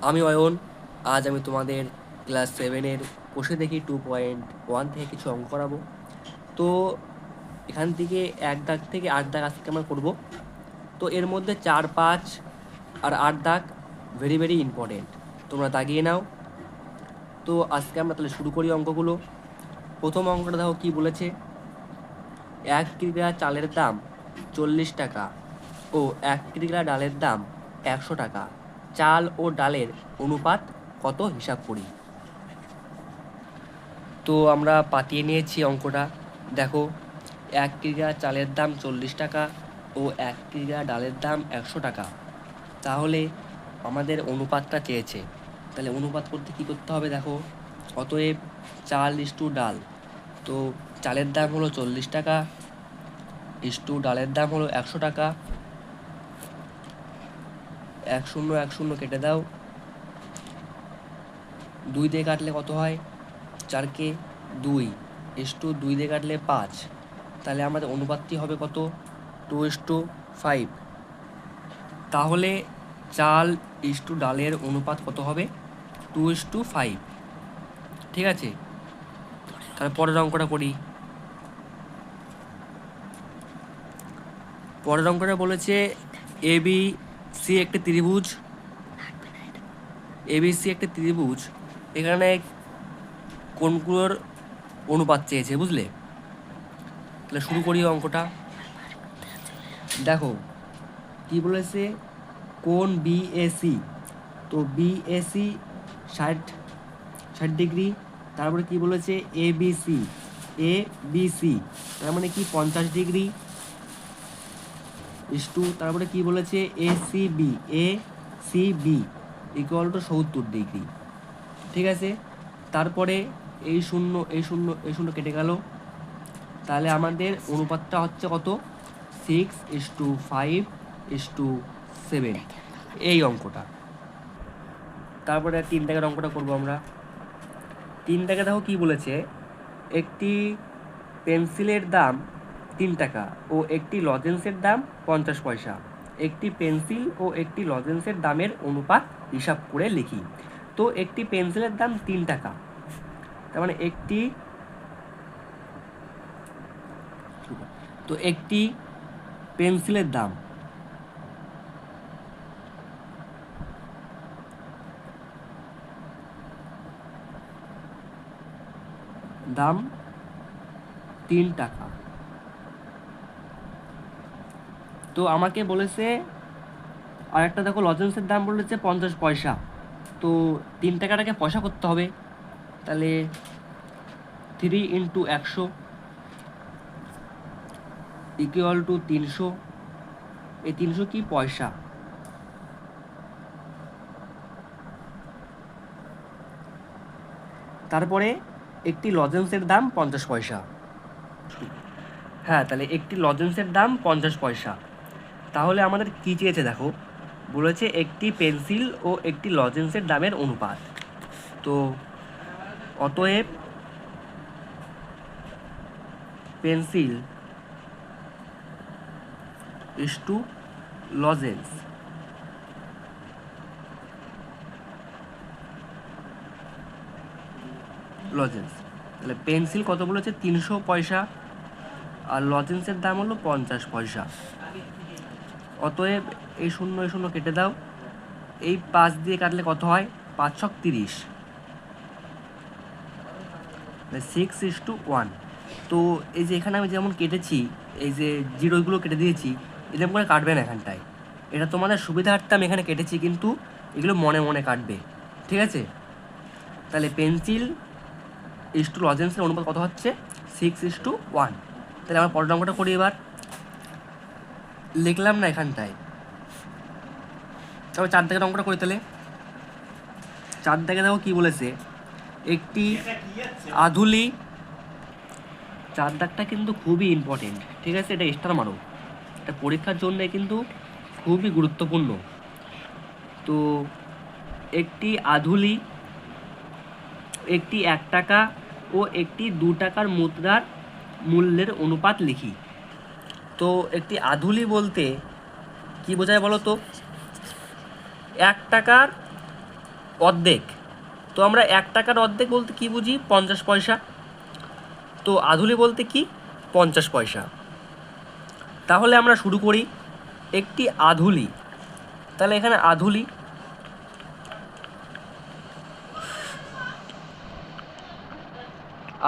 আমি অয়ন। আজ আমি তোমাদের ক্লাস 7-এর বসে দেখি 2.1 থেকে কিছু অঙ্ক করাবো। তো এখান থেকে 1 দাগ থেকে 8 দাগ আজকে আমরা করবো। তো এর মধ্যে 4, 5 আর 8 দাগ ভেরি ভেরি ইম্পর্টেন্ট, তোমরা দাগিয়ে নাও। তো আজকে আমরা তাহলে শুরু করি অঙ্কগুলো। প্রথম অঙ্কটা দেখো কি বলেছে। 1 কিগ্রা চালের দাম 40 টাকা ও 1 কিগ্রা ডালের দাম 100 টাকা। চাল ও ডালের অনুপাত কত হিসাব করি। তো আমরা পাতিয়ে নিয়েছি অঙ্কটা। দেখো, 1 কিগ্রা চালের দাম 40 টাকা ও 1 কিগ্রা ডালের দাম 100 টাকা। তাহলে আমাদের অনুপাতটা চেয়েছে। তাহলে অনুপাত করতে কী করতে হবে দেখো। অতএব চাল ইস্টু ডাল, তো চালের দাম হলো 40 টাকা ইস্টু ডালের দাম হলো 100 টাকা। 1 0 1 0 কেটে দাও। 2 দিয়ে কাটলে কত হয়? 4কে 2 ইস্টু 2 দিয়ে কাটলে 5। তাহলে আমাদের অনুপাতটি হবে কত? 2:5। তাহলে চাল ইস্টু ডালের অনুপাত কত হবে? 2:5। ঠিক আছে, তাহলে পরের অঙ্কটা করি। পরের অঙ্কটা বলেছে এবিসি একটি ত্রিভুজ। এবিসি একটি ত্রিভুজ, এখানে কোনগুলোর অনুপাত চেয়েছে, বুঝলে? তাহলে শুরু করি অঙ্কটা। দেখো কি বলেছে, কোণ বিএসি। তো বিএসি 60 ডিগ্রি। তারপরে কি বলেছে, এবিসি, এবিসি তার মানে কি 50 ডিগ্রি ইস্টু, তারপরে কি বলেছে ACB, ACB equal to 70 degree. ঠিক আছে, তারপরে এই শূন্য এই শূন্য এই শূন্য কেটে গেল। তাহলে আমাদের অনুপাতটা হচ্ছে কত? 6:5:7, এই অঙ্কটা। তারপরে 3 দাগের অঙ্কটা করবো আমরা। 3 দাগে দেখো কি বলেছে, একটি পেন্সিলের দাম 3 টাকা ও একটি লজেন্সের দাম 50 পয়সা। একটি পেন্সিল ও একটি লজেন্সের দামের অনুপাত হিসাব করে লিখি। তো একটি পেন্সিলের দাম 3 টাকা, তার মানে একটি পেন্সিলের দাম দাম 3 টাকা। তো আমাকে বলেছে আর একটা দেখো, লজেন্সের দাম বলেছে 50 পয়সা। তো 3 টাকাটাকে পয়সা করতে হবে। তাহলে 3 × 100 ইকুয়াল টু 300। এই 300 কি? পয়সা। তারপরে একটি লজেন্সের দাম 50 পয়সা। হ্যাঁ, তাহলে একটি লজেন্সের দাম 50 পয়সা। তাহলে আমাদের কী চেয়েছে দেখো, বলেছে একটি পেন্সিল ও একটি লজেন্সের দামের অনুপাত। তো অতএব পেন্সিল ইস্টু লজেন্স, তাহলে পেন্সিল কত বলেছে? 300 পয়সা আর লজেন্সের দাম হলো 50 পয়সা। অতএব এই শূন্য এই শূন্য কেটে দাও। এই 5 দিয়ে কাটলে কত হয়? 5 × 30, 6:1। তো এই যে এখানে আমি যেমন কেটেছি, এই যে জিরোগুলো কেটে দিয়েছি, এরকম করে কাটবে না এখানটায়। এটা তোমাদের সুবিধার্থে আমি এখানে কেটেছি, কিন্তু এগুলো মনে মনে কাটবে। ঠিক আছে, তাহলে পেন্সিল ইস্টু লজেন্সের অনুপাত কত হচ্ছে? 6:1। তাহলে আমরা পরের অঙ্কটা করি। এবার লিখলাম না এখানটায়, তবে 4 দাগের অঙ্কটা করি। তাহলে 4 দাগে দেখো কি বলেছে, একটি আধুলি। 4 দাগটা কিন্তু খুবই ইম্পর্টেন্ট, ঠিক আছে? এটা স্টার মারো, এটা পরীক্ষার জন্য কিন্তু খুবই গুরুত্বপূর্ণ। তো একটি আধুলি, একটি 1 টাকা ও একটি 2 টাকার মুদ্রার মূল্যের অনুপাত লিখি। তো একটি আধুলি বলতে কি বোঝায় বলো তো? 1 টাকার অর্ধেক। তো আমরা 1 টাকার অর্ধেক বলতে কি বুঝি? 50 পয়সা। তো আধুলি বলতে কি? 50 পয়সা। তাহলে আমরা শুরু করি। একটি আধুলি, তাহলে এখানে আধুলি,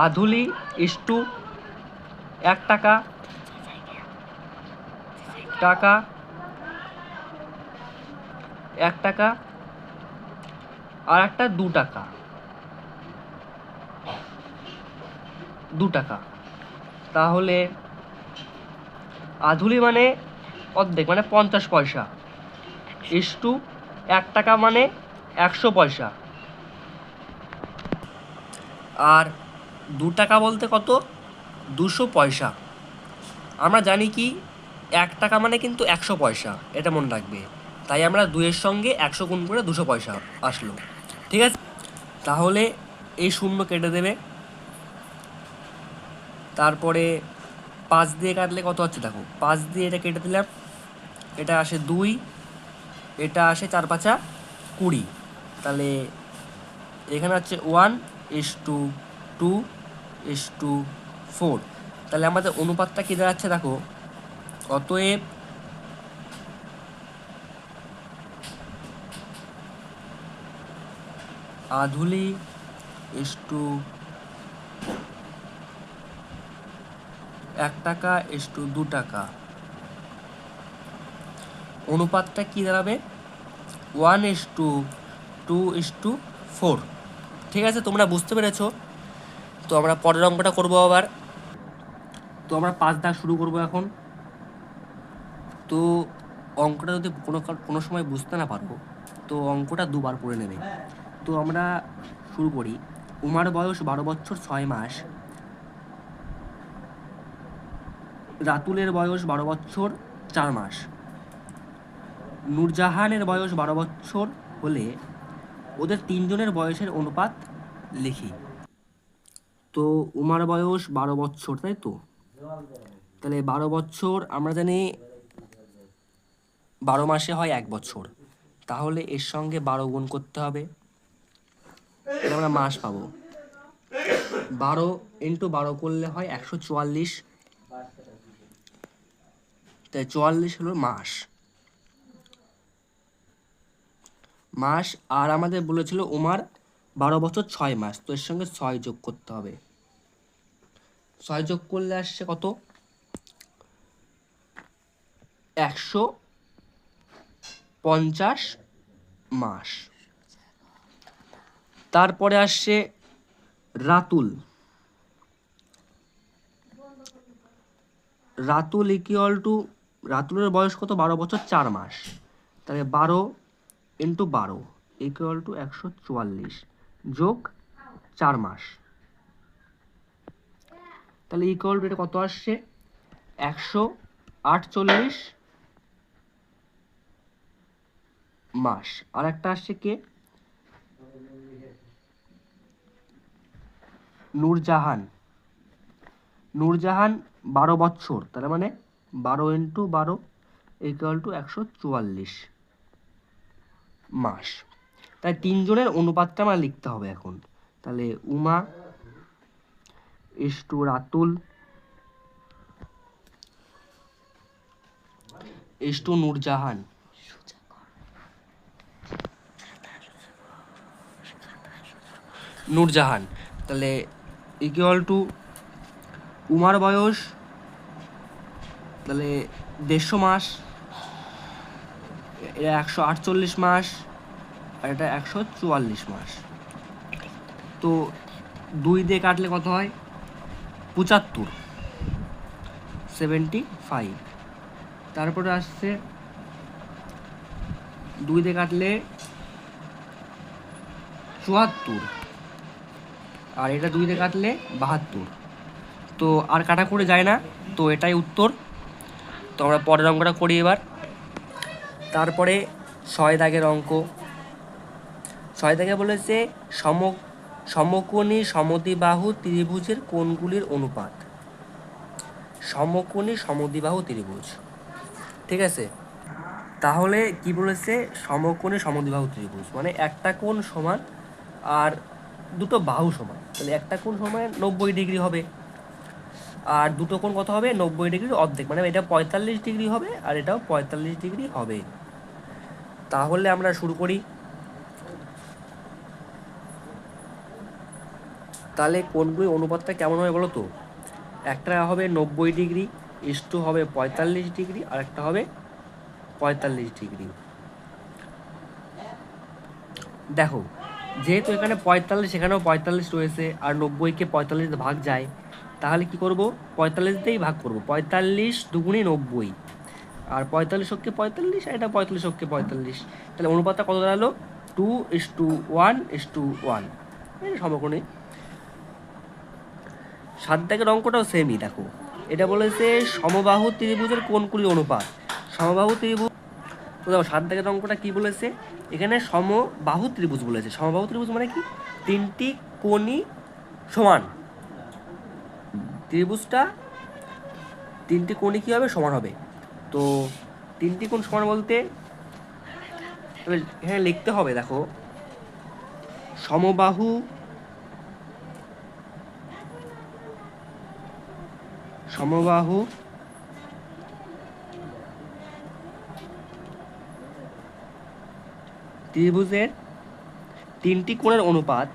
আধুলি ইস্টু 1 টাকা, টাকা 1 টাকা, আর একটা 2 টাকা, 2 টাকা। তাহলে আধুলি মানে অর্ধেক মানে 50 পয়সা, ইস্টু 1 টাকা মানে 100 পয়সা, আর 2 টাকা বলতে কত? 200 পয়সা। আমরা জানি কি 1 টাকা মানে কিন্তু 100 পয়সা, এটা মনে রাখবে। তাই আমরা 2-এর সঙ্গে 100 গুণ করে 200 পয়সা আসলো। ঠিক আছে, তাহলে এই শূন্য কেটে দেবে। তারপরে 5 দিয়ে কাটলে কত হচ্ছে দেখো, 5 দিয়ে এটা কেটে দিলাম, এটা আসে 2, এটা আসে 4 5 20। তাহলে এখানে হচ্ছে 1:2:4। তাহলে আমাদের অনুপাতটা কী দাঁড়াচ্ছে দেখো, অতএব আধুলি ইস্টু 1 টাকা ইস্টু 2 টাকা, অনুপাতটা কী দাঁড়াবে? 1:2:4। ঠিক আছে, তোমরা বুঝতে পেরেছো? তো আমরা পরের অঙ্কটা করবো আবার। তো আমরা 5 দাগ শুরু করব এখন। তো অঙ্কটা যদি কোনো সময় বুঝতে না পারো তো অঙ্কটা দুবার পড়ে নেবে। তো আমরা শুরু করি। উমার বয়স 12 বছর 6 মাস, রাতুলের বয়স 12 বছর 4 মাস, নূরজাহানের বয়স 12 বছর হলে ওদের 3 জনের বয়সের অনুপাত লিখি। তো উমার বয়স 12 বছর, তাই তো? তাহলে 12 বছর আমরা জানি 12 মাসে হয় 1 বছর, তাহলে এর সঙ্গে 12 গুণ করতে হবে, তাহলে আমরা মাস পাবো। 12 × 12 করলে হয় 144, তাই 44 হলো মাস। মাস আর আমাদের বলেছিল উমার 12 বছর 6 মাস, তো এর সঙ্গে 6 যোগ করতে হবে। 6 যোগ করলে আসছে কত? 150 মাস। তারপরে আসছে রাতুল। রাতুল ইকুয়াল টু, রাতুলের বয়স কত? 12 বছর 4 মাস, তাহলে 12 × 12 ইকুয়াল টু 144 যোগ 4 মাস, তাহলে ইকুয়াল টু এটা কত আসছে? 148 মাস। আর একটা আসছে কে? নূরজাহান। নূরজাহান 12 বছর, তার মানে 12 × 12 ইকুয়াল টু 144 মাস। তাই 3 জনের অনুপাতটা আমার লিখতে হবে এখন। তাহলে উমা ইস্টু রাতুল ইস্টু নূরজাহান। নূরজাহান তাহলে ইকুয়াল টু উমার বয়স তাহলে 150 মাস, এটা 148 মাস, আর এটা 144 মাস। তো 2 দিয়ে কাটলে কত হয়? 75, 75। তারপরে আসছে 2 দিয়ে কাটলে 74, আর এটা 2 দিয়ে কাটলে 72। তো আর কাটা করে যায় না, তো এটাই উত্তর। তো আমরা পরের অঙ্কটা করি এবার। তারপরে 6 দাগের অঙ্ক। 6 দাগে বলেছে সমকোণী সমদ্বিবাহু ত্রিভুজের কোণগুলির অনুপাত। সমকোণী সমদ্বিবাহু ত্রিভুজ, ঠিক আছে? তাহলে কি বলেছে, সমকোণী সমদ্বিবাহু ত্রিভুজ মানে একটা কোণ সমান আর দুটো বাহু সমান, তাহলে একটা কোণ সমান 90 ডিগ্রি হবে আর দুটো কোণ কত হবে, 90 ডিগ্রির অর্ধেক, মানে এটা 45 ডিগ্রি হবে আর এটাও 45 ডিগ্রি হবে। তাহলে আমরা শুরু করি। তাহলে কোণগুলির অনুপাতটা কেমন হবে বলো তো, একটা হবে 90 ডিগ্রি, ইস্টু হবে 45 ডিগ্রি, আর একটা হবে 45 ডিগ্রি। দেখো যেহেতু এখানে 45 এখানেও 45 রয়েছে আর 90কে 45 ভাগ যায়, তাহলে কি করব, 45 দিয়েই ভাগ করব, 45 দুগুণে 90, আর 45 হচ্ছে 45 আর এটা 45 হচ্ছে 45, তাহলে অনুপাতটা কত দাঁড়ালো, 2:1:1, এই সমকোণী। 7 দাগের অঙ্কটাও সেমই, দেখো এটা বলেছে সমবাহু ত্রিভুজের কোণগুলির অনুপাত, সমবাহু ত্রিভুজ। তো দেখো 7 দাগের অঙ্কটা কি বলেছে, এখানে সমবাহু ত্রিভুজ বলেছে, সমবাহু ত্রিভুজ মানে কি, তিনটি কোণই সমান, ত্রিভুজটা তিনটি কোণই কী হবে, সমান হবে। তো তিনটি কোণ সমান বলতে এখানে লিখতে হবে, দেখো সমবাহু সমবাহু ত্রিভুজের তিনটি কোণের অনুপাত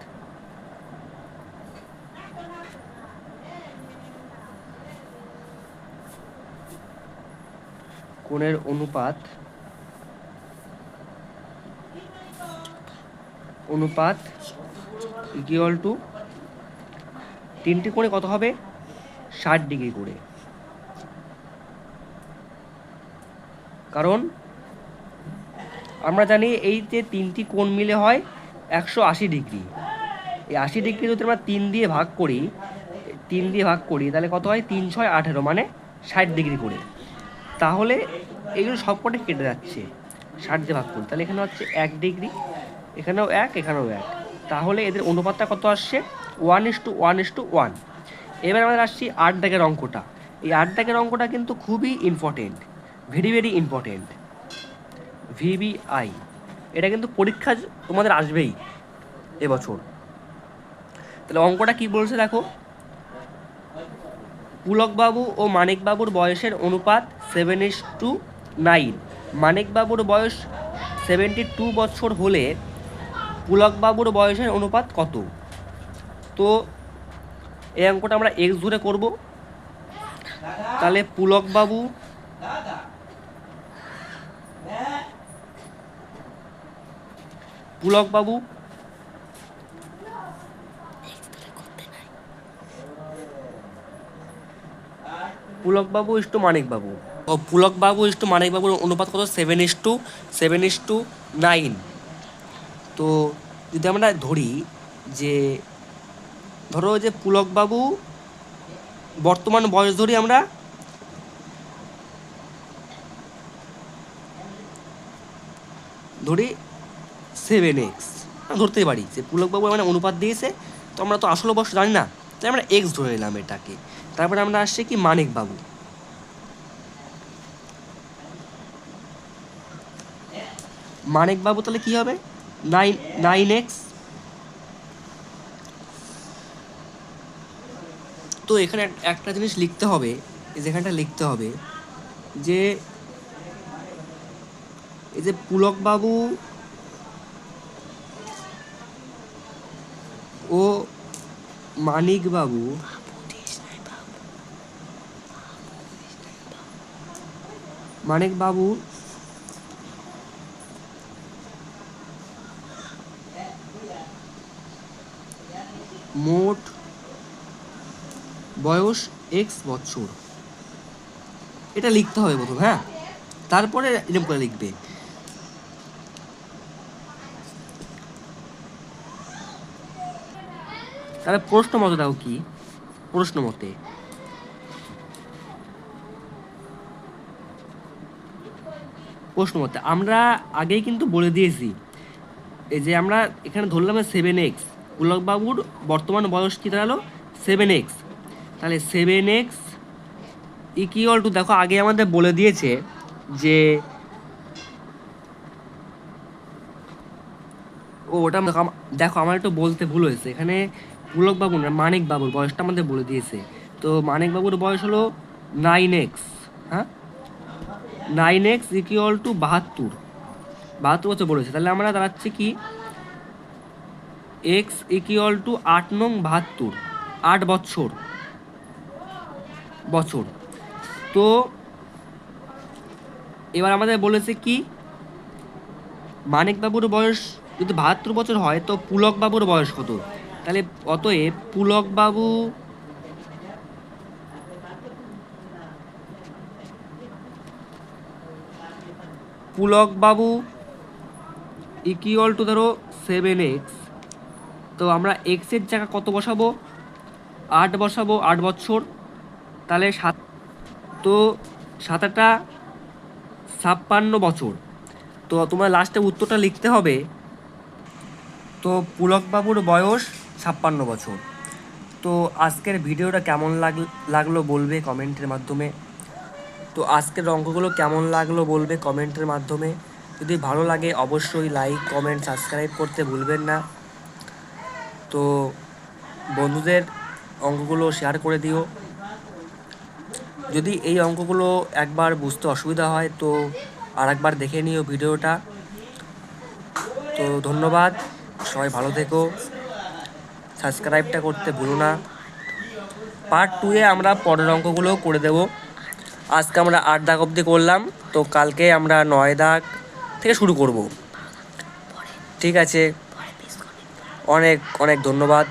কোণের অনুপাত ইকুয়াল টু তিনটি কোণে কত হবে, 60 ডিগ্রি করে। কারণ আমরা জানি এই যে তিনটি কোণ মিলে হয় 180 ডিগ্রি, এই 80 ডিগ্রি যদি আমরা 3 দিয়ে ভাগ করি তাহলে কত হয়, 3 6 18 মানে 60 ডিগ্রি করে। তাহলে এইগুলো সবকটাই কেটে যাচ্ছে 60 দিয়ে ভাগ করি, তাহলে এখানে হচ্ছে 1 ডিগ্রি, এখানেও 1 এখানেও 1, তাহলে এদের অনুপাতটা কত আসছে, 1:1:1। এবার আমাদের আসছি 8 দাগের অঙ্কটা। এই 8 দাগের অঙ্কটা কিন্তু খুবই important, very very important, VBI, এটা কিন্তু পরীক্ষা তোমাদের আসবেই এবছর। তাহলে অঙ্কটা কি বলছে দেখো, পুলকবাবু ও মানিকবাবুর বয়সের অনুপাত 7:9, মানিকবাবুর বয়স 72 বছর হলে পুলকবাবুর বয়সের অনুপাত কত। তো এই অঙ্কটা আমরা এক্স ধরে করব, তাহলে পুলকবাবু ইস্টু মানিকবাবু, ও পুলকবাবু ইস্টু মানিকবাবুর অনুপাত কত, 7:9। তো যদি আমরা ধরি যে, ধরো যে পুলকবাবু বর্তমান বয়স ধরি আমরা, ধরি 7x, ধরতেই পারি যে পুলকবাবু মানে অনুপাত দিয়েছে, তো আমরা তো আসলে বয়স জানি না, তাই আমরা এক্স ধরে নিলাম এটাকে। তারপরে আমরা আসছি কি মানিকবাবু, তাহলে কি হবে, 9x। তো এখানে একটা জিনিস লিখতে হবে, যেখানটা লিখতে হবে যে এই যে পুলকবাবু ও মানিকবাবু মোট বয়স এক্স বছর, এটা লিখতে হবে প্রথম, হ্যাঁ, তারপরে এরকম করে লিখবে। তাহলে প্রশ্ন মতে দাও কি, প্রশ্ন মতে আমরা আগেই কিন্তু বলে দিয়েছি, এই যে আমরা এখানে ধরলাম 7x, পুলকবাবুর বর্তমান বয়স কি দাঁড়ালো 7x, তাহলে 7x ইকুয়াল টু, দেখো আগে আমাদের বলে দিয়েছে যে ও ওটা দেখো আমার একটু বলতে ভুল হয়েছে, এখানে পুলক বাবু না মানিক বাবুর বয়সটা আমাদের বলে দিয়েছে। তো মানিক বাবুর বয়স হলো 9x। হ্যাঁ, 9x ইকুয়াল টু 72, 72 বছর বলেছে। তাহলে আমরা দাঁড়াচ্ছি কি এক্স ইকুয়াল টু 8 নং 72, 8 বছর বছর। তো এবার আমাদের বলেছে কি মানিক বাবুর বয়স যদি 72 বছর হয় তো পুলক বাবুর বয়স কত। তাহলে অতএব পুলক বাবু ইকুয়াল টু ধরো 7x। তো আমরা এক্সের জায়গা কত বসাবো, 8 বসাবো, 8 বছর। তাহলে তো 7 × 8 = 56 বছর। তো তোমার লাস্টে উত্তরটা লিখতে হবে। তো পুলকবাবুর বয়স 56 বছর। তো আজকের ভিডিওটা কেমন লাগলো বলবে কমেন্টের মাধ্যমে। তো আজকের অঙ্কগুলো কেমন লাগলো বলবে কমেন্টের মাধ্যমে। যদি ভালো লাগে অবশ্যই লাইক, কমেন্ট, সাবস্ক্রাইব করতে ভুলবেন না। তো বন্ধুদের অঙ্কগুলো শেয়ার করে দিও। যদি এই অঙ্কগুলো একবার বুঝতে অসুবিধা হয় তো আরেকবার দেখে নিও ভিডিওটা। তো ধন্যবাদ, সবাই ভালো থেকো, সাবস্ক্রাইবটা করতে ভুলো না। পার্ট 2-এ আমরা পরের অঙ্কগুলো করে দেব। আজকে আমরা 8 দাগ অবধি করলাম, তো কালকে আমরা 9 দাগ থেকে শুরু করব। ঠিক আছে, অনেক অনেক ধন্যবাদ।